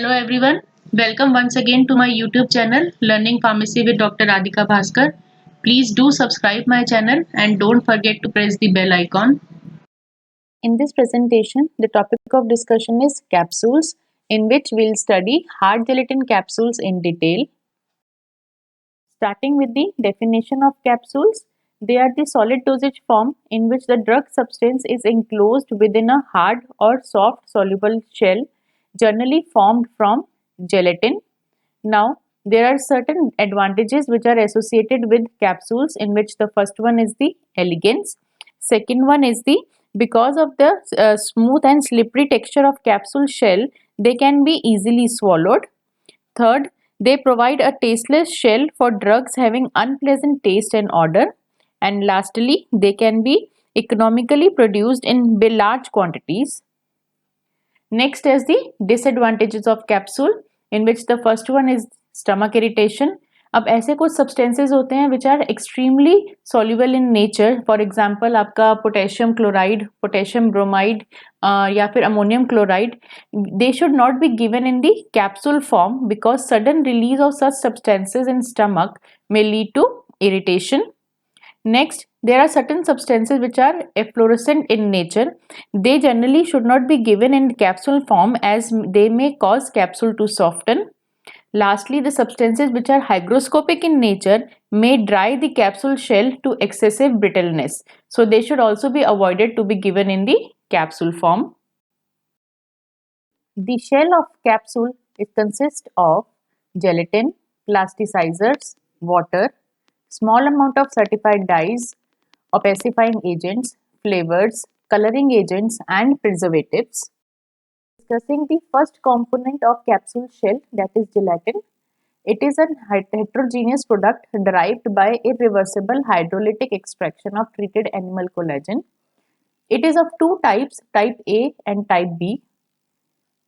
Hello everyone, welcome once again to my YouTube channel Learning Pharmacy with Dr. Radhika Bhaskar. Please do subscribe my channel and don't forget to press the bell icon. In this presentation, the topic of discussion is capsules, in which we'll study hard gelatin capsules in detail. Starting with the definition of capsules, they are the solid dosage form in which the drug substance is enclosed within a hard or soft soluble shell, generally formed from gelatin. Now, there are certain advantages which are associated with capsules, in which the first one is the elegance. Second one is the because of the smooth and slippery texture of capsule shell, they can be easily swallowed. Third, they provide a tasteless shell for drugs having unpleasant taste and odor. And lastly, they can be economically produced in large quantities. Next is the disadvantages of capsule, in which the first one is stomach irritation. अब ऐसे कुछ substances होते हैं which are extremely soluble in nature. For example आपका potassium chloride, potassium bromide या फिर ammonium chloride, they should not be given in the capsule form because sudden release of such substances in stomach may lead to irritation. Next, there are certain substances which are efflorescent in nature. They generally should not be given in capsule form as they may cause capsule to soften. Lastly, the substances which are hygroscopic in nature may dry the capsule shell to excessive brittleness. So they should also be avoided to be given in the capsule form. The shell of capsule consists of gelatin, plasticizers, water, small amount of certified dyes, opacifying agents, flavors, coloring agents and preservatives. Discussing the first component of capsule shell, that is gelatin. It is a heterogeneous product derived by irreversible hydrolytic extraction of treated animal collagen. It is of two types, type A and type B.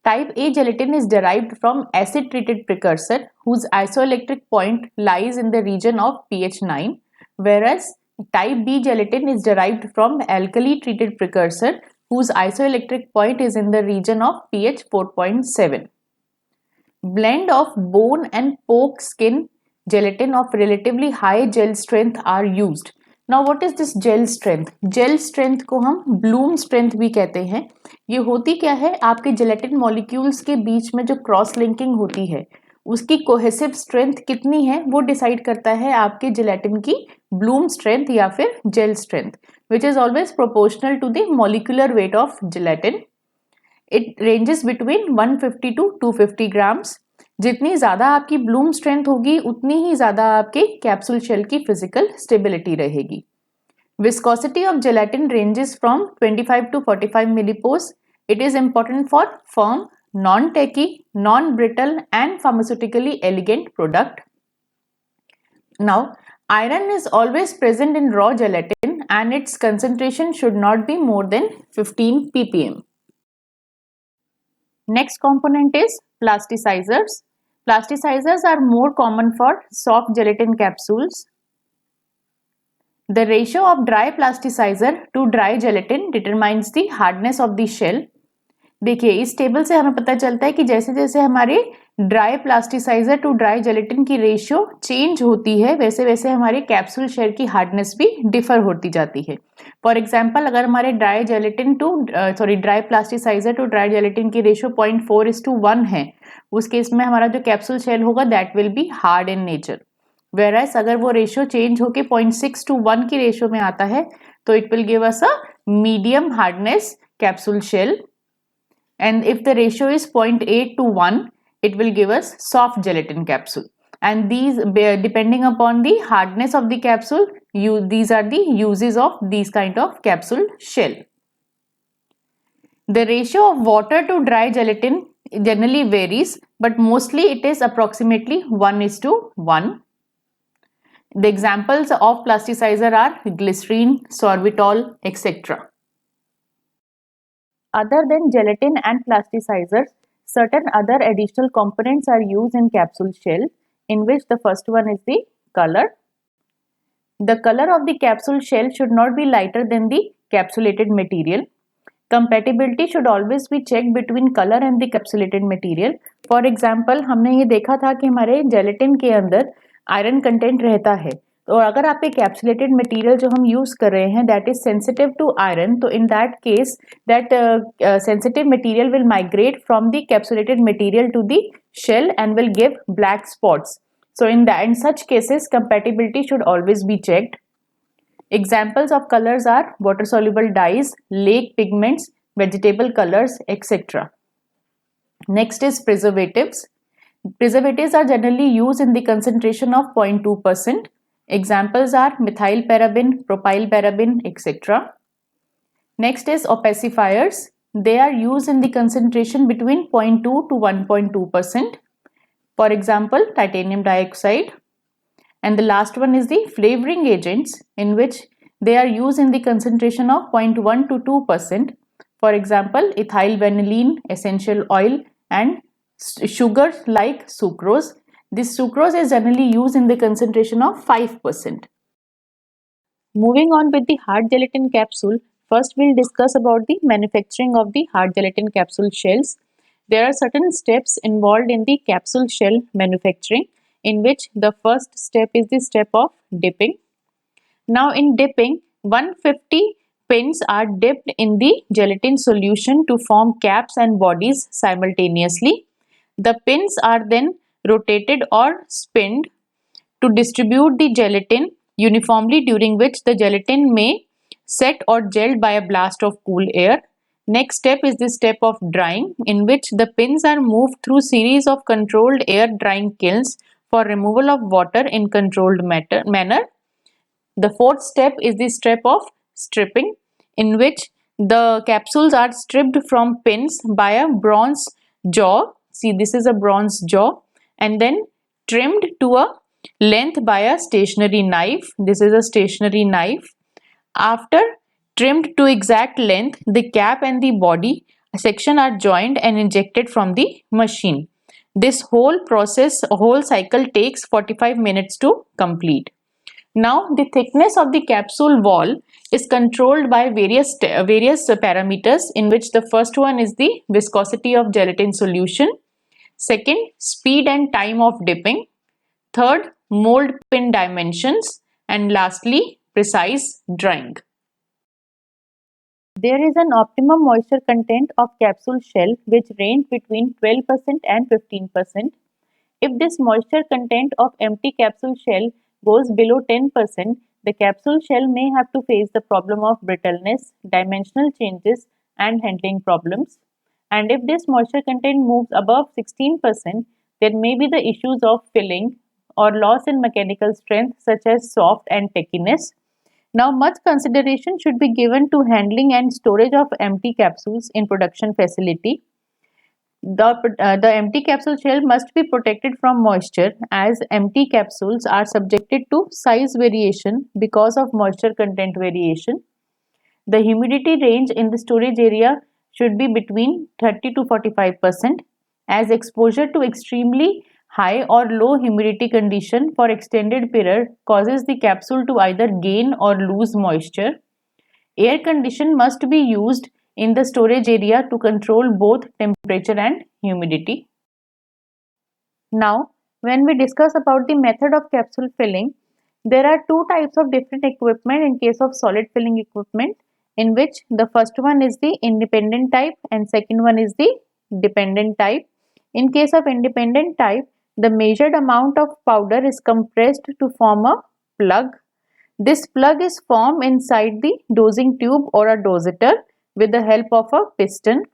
Type A gelatin is derived from acid treated precursor whose isoelectric point lies in the region of pH 9, whereas type B gelatin is derived from alkali treated precursor whose isoelectric point is in the region of pH 4.7. Blend of bone and pork skin gelatin of relatively high gel strength are used. Now what is this gel strength? Gel strength को हम Bloom strength भी कहते हैं. ये होती क्या है, आपके gelatin molecules के बीच में जो क्रॉस लिंकिंग होती है उसकी कोहेसिव स्ट्रेंथ कितनी है वो डिसाइड करता है आपके gelatin की Bloom strength या फिर gel strength, which is always proportional to the molecular weight of gelatin. It ranges between 150 to 250 grams. जितनी ज़्यादा आपकी ब्लूम स्ट्रेंथ होगी उतनी ही ज़्यादा आपके कैप्सूल शेल की फिजिकल स्टेबिलिटी रहेगी. Viscosity of gelatin ranges from 25 to 45 millipores. It is important for firm, non-tacky, non-brittle and pharmaceutically elegant product. Now, iron is always present in raw gelatin and its concentration should not be more than 15 ppm. Next component is plasticizers. Plasticizers are more common for soft gelatin capsules. The ratio of dry plasticizer to dry gelatin determines the hardness of the shell. देखिए इस table से हमें पता चलता है कि जैसे जैसे हमारे dry plasticizer to dry gelatin की रेशियो चेंज होती है वैसे वैसे हमारे कैप्सूल शेल की हार्डनेस भी डिफर होती जाती है. फॉर एग्जांपल अगर हमारे dry plasticizer to dry gelatin की रेशियो 0.4:1 है, उस केस में हमारा जो कैप्सूल शेल होगा that will be hard in nature. Whereas अगर वो रेशियो चेंज होके 0.6:1 की रेशियो में आता है तो it will give us a medium hardness capsule shell. And if the ratio is 0.8:1, it will give us soft gelatin capsule. And these, depending upon the hardness of the capsule, these are the uses of these kind of capsule shell. The ratio of water to dry gelatin generally varies, but mostly it is approximately 1:1. The examples of plasticizer are glycerine, sorbitol, etc. Other than gelatin and plasticizers, certain other additional components are used in capsule shell, in which the first one is the color. The color of the capsule shell should not be lighter than the capsulated material. Compatibility should always be checked between color and the capsulated material. For example, हमने ये देखा था कि हमारे gelatin के अंदर iron content रहता है, तो अगर आप एक कैप्सुलेटेड मटेरियल जो हम यूज कर रहे हैं that is sensitive to iron, तो in that case that sensitive material will migrate from the capsulated material to the shell and will give black spots. So in such cases compatibility should always be checked. Examples of colors are water soluble dyes, lake pigments, vegetable colors, etc. Next is preservatives. Preservatives are generally used in the concentration of 0.2%. Examples are methyl paraben, propyl paraben, etc. Next is opacifiers. They are used in the concentration between 0.2 to 1.2%. For example, titanium dioxide. And the last one is the flavoring agents, in which they are used in the concentration of 0.1 to 2%. For example, ethyl vanillin, essential oil, and sugars like sucrose. This sucrose is generally used in the concentration of 5%. Moving on with the hard gelatin capsule, first we'll discuss about the manufacturing of the hard gelatin capsule shells. There are certain steps involved in the capsule shell manufacturing, in which the first step is the step of dipping. Now in dipping, 150 pins are dipped in the gelatin solution to form caps and bodies simultaneously. The pins are then rotated or spinned to distribute the gelatin uniformly, during which the gelatin may set or gel by a blast of cool air. Next step is the step of drying, in which the pins are moved through series of controlled air drying kilns for removal of water in controlled manner. The fourth step is the step of stripping, in which the capsules are stripped from pins by a bronze jaw. See, this is a bronze jaw, and then trimmed to a length by a stationary knife. This is a stationary knife. After trimmed to exact length, the cap and the body section are joined and injected from the machine. This whole cycle takes 45 minutes to complete. Now, the thickness of the capsule wall is controlled by various parameters, in which the first one is the viscosity of gelatin solution, second, speed and time of dipping, third, mold pin dimensions, and lastly, precise drying. There is an optimum moisture content of capsule shell which range between 12% and 15%. If this moisture content of empty capsule shell goes below 10%, the capsule shell may have to face the problem of brittleness, dimensional changes, and handling problems. And if this moisture content moves above 16%, there may be the issues of filling or loss in mechanical strength, such as soft and tackiness. Now, much consideration should be given to handling and storage of empty capsules in production facility. The empty capsule shell must be protected from moisture, as empty capsules are subjected to size variation because of moisture content variation. The humidity range in the storage area should be between 30 to 45%, as exposure to extremely high or low humidity condition for extended period causes the capsule to either gain or lose moisture. Air condition must be used in the storage area to control both temperature and humidity. Now, when we discuss about the method of capsule filling, there are two types of different equipment in case of solid filling equipment, in which the first one is the independent type and second one is the dependent type. In case of independent type, the measured amount of powder is compressed to form a plug. This plug is formed inside the dosing tube or a dosator with the help of a piston.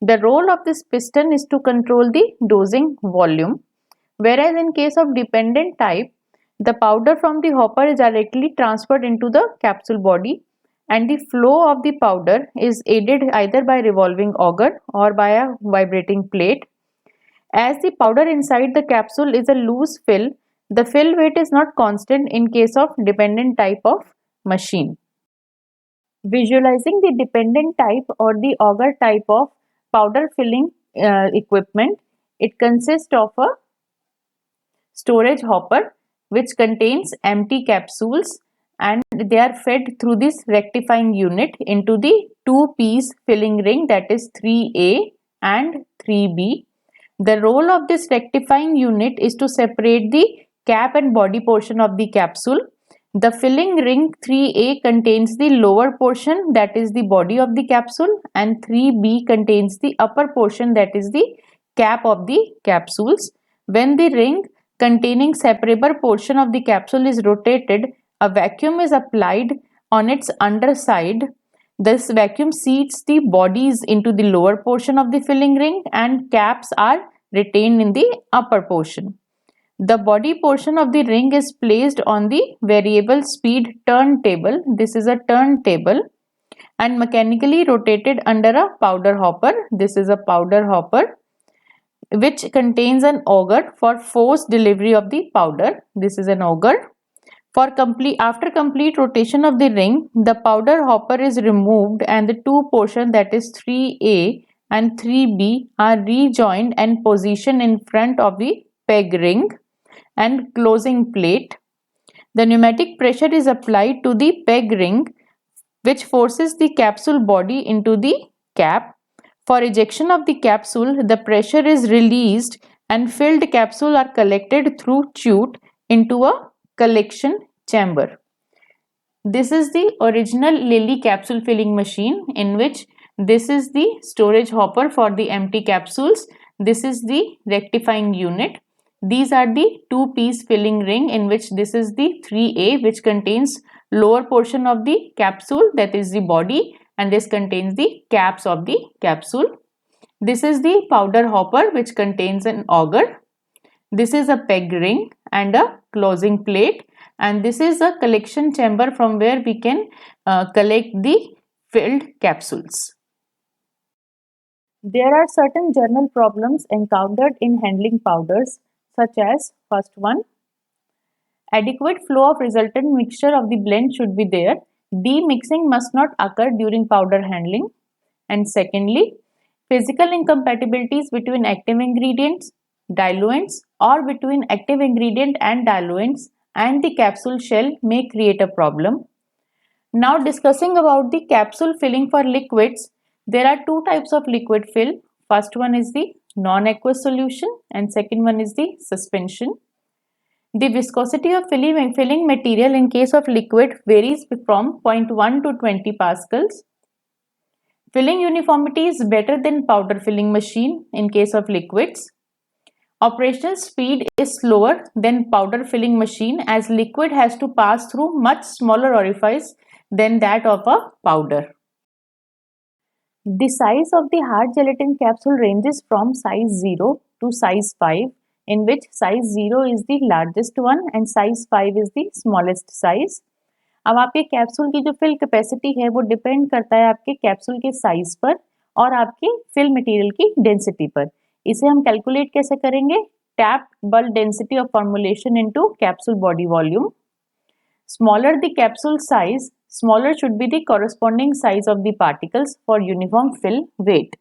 The role of this piston is to control the dosing volume. Whereas in case of dependent type, the powder from the hopper is directly transferred into the capsule body, and the flow of the powder is aided either by revolving auger or by a vibrating plate. As the powder inside the capsule is a loose fill, the fill weight is not constant in case of dependent type of machine. Visualizing the dependent type or the auger type of powder filling equipment, it consists of a storage hopper which contains empty capsules, and they are fed through this rectifying unit into the two-piece filling ring, that is 3A and 3B. The role of this rectifying unit is to separate the cap and body portion of the capsule. The filling ring 3A contains the lower portion, that is the body of the capsule, and 3B contains the upper portion, that is the cap of the capsules. When the ring containing separable portion of the capsule is rotated, a vacuum is applied on its underside. This vacuum seats the bodies into the lower portion of the filling ring and caps are retained in the upper portion. The body portion of the ring is placed on the variable speed turntable. This is a turntable and mechanically rotated under a powder hopper. This is a powder hopper which contains an auger for forced delivery of the powder. This is an auger. After complete rotation of the ring, the powder hopper is removed and the two portions, that is 3A and 3B, are rejoined and positioned in front of the peg ring and closing plate. The pneumatic pressure is applied to the peg ring, which forces the capsule body into the cap. For ejection of the capsule, the pressure is released and filled capsule are collected through chute into a collection chamber. This is the original Lilly capsule filling machine, in which this is the storage hopper for the empty capsules. This is the rectifying unit. These are the two-piece filling ring, in which this is the 3A, which contains lower portion of the capsule, that is the body, and this contains the caps of the capsule. This is the powder hopper, which contains an auger. This is a peg ring and a closing plate, and this is a collection chamber from where we can collect the filled capsules. There are certain general problems encountered in handling powders, such as first one, adequate flow of resultant mixture of the blend should be there. Demixing must not occur during powder handling. And secondly, physical incompatibilities between active ingredients, diluents, or between active ingredient and diluents and the capsule shell may create a problem. Now discussing about the capsule filling for liquids, there are two types of liquid fill. First one is the non-aqueous solution and second one is the suspension. The viscosity of filling material in case of liquid varies from 0.1 to 20 pascals. Filling uniformity is better than powder filling machine in case of liquids. Operational speed is slower than powder filling machine as liquid has to pass through much smaller orifice than that of a powder. The size of the hard gelatin capsule ranges from size 0 to size 5, in which size 0 is the largest one and size 5 is the smallest size. अब आपके capsule की जो fill capacity है वो depend करता है आपके capsule के साइज पर और आपके फिल मटेरियल की डेंसिटी पर. इसे हम कैलकुलेट कैसे करेंगे? Tap bulk density of formulation into capsule body volume. Smaller the capsule size, smaller should be the corresponding size of the particles for uniform fill weight.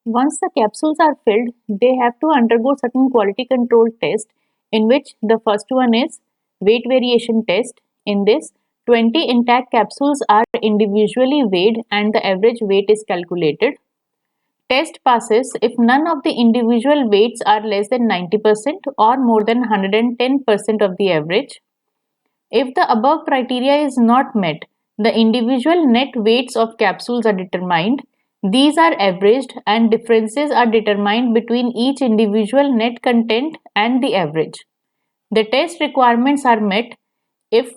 Once the capsules are filled, they have to undergo certain quality control test, in which the first one is weight variation test. In this, 20 intact capsules are individually weighed and the average weight is calculated. Test passes if none of the individual weights are less than 90% or more than 110% of the average. If the above criteria is not met, the individual net weights of capsules are determined. These are averaged and differences are determined between each individual net content and the average. The test requirements are met if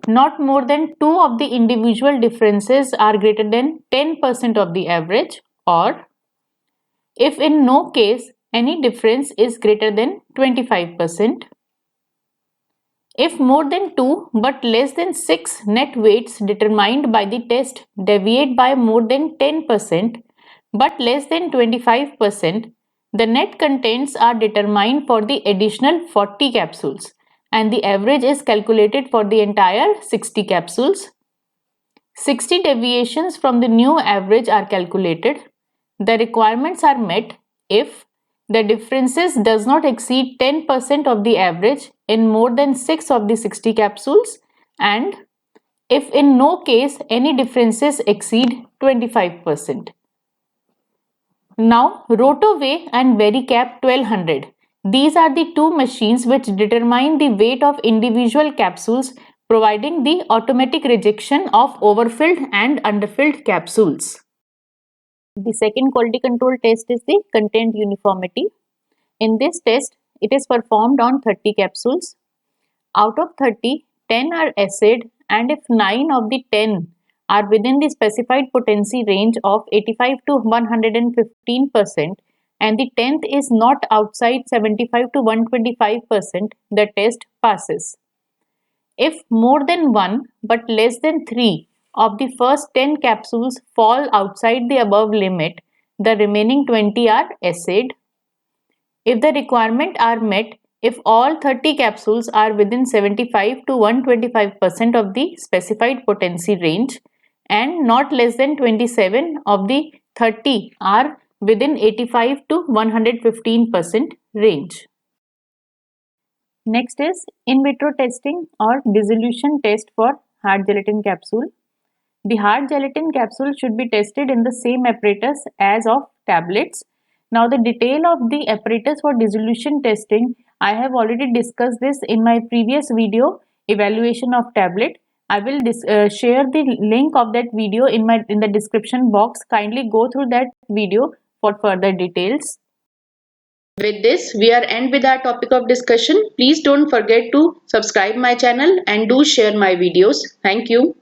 not more than 2 of the individual differences are greater than 10% of the average, or if in no case any difference is greater than 25%. If more than 2 but less than 6 net weights determined by the test deviate by more than 10% but less than 25%, the net contents are determined for the additional 40 capsules and the average is calculated for the entire 60 capsules. 60 deviations from the new average are calculated. The requirements are met if the differences does not exceed 10% of the average in more than 6 of the 60 capsules and if in no case any differences exceed 25%. Now, RotoWeigh and VeriCap 1200. These are the two machines which determine the weight of individual capsules, providing the automatic rejection of overfilled and underfilled capsules. The second quality control test is the content uniformity. In this test, it is performed on 30 capsules. Out of 30, 10 are acid, and if 9 of the 10 are within the specified potency range of 85 to 115% and the 10th is not outside 75 to 125%, the test passes. If more than 1 but less than 3 of the first 10 capsules fall outside the above limit, the remaining 20 are acid. If the requirements are met, if all 30 capsules are within 75 to 125% of the specified potency range and not less than 27 of the 30 are within 85 to 115% range. Next is in vitro testing or dissolution test for hard gelatin capsule. The hard gelatin capsule should be tested in the same apparatus as of tablets. Now the detail of the apparatus for dissolution testing, I have already discussed this in my previous video, evaluation of tablet. I will share the link of that video in the description box. Kindly go through that video for further details. With this, we are end with our topic of discussion. Please don't forget to subscribe my channel and do share my videos. Thank you.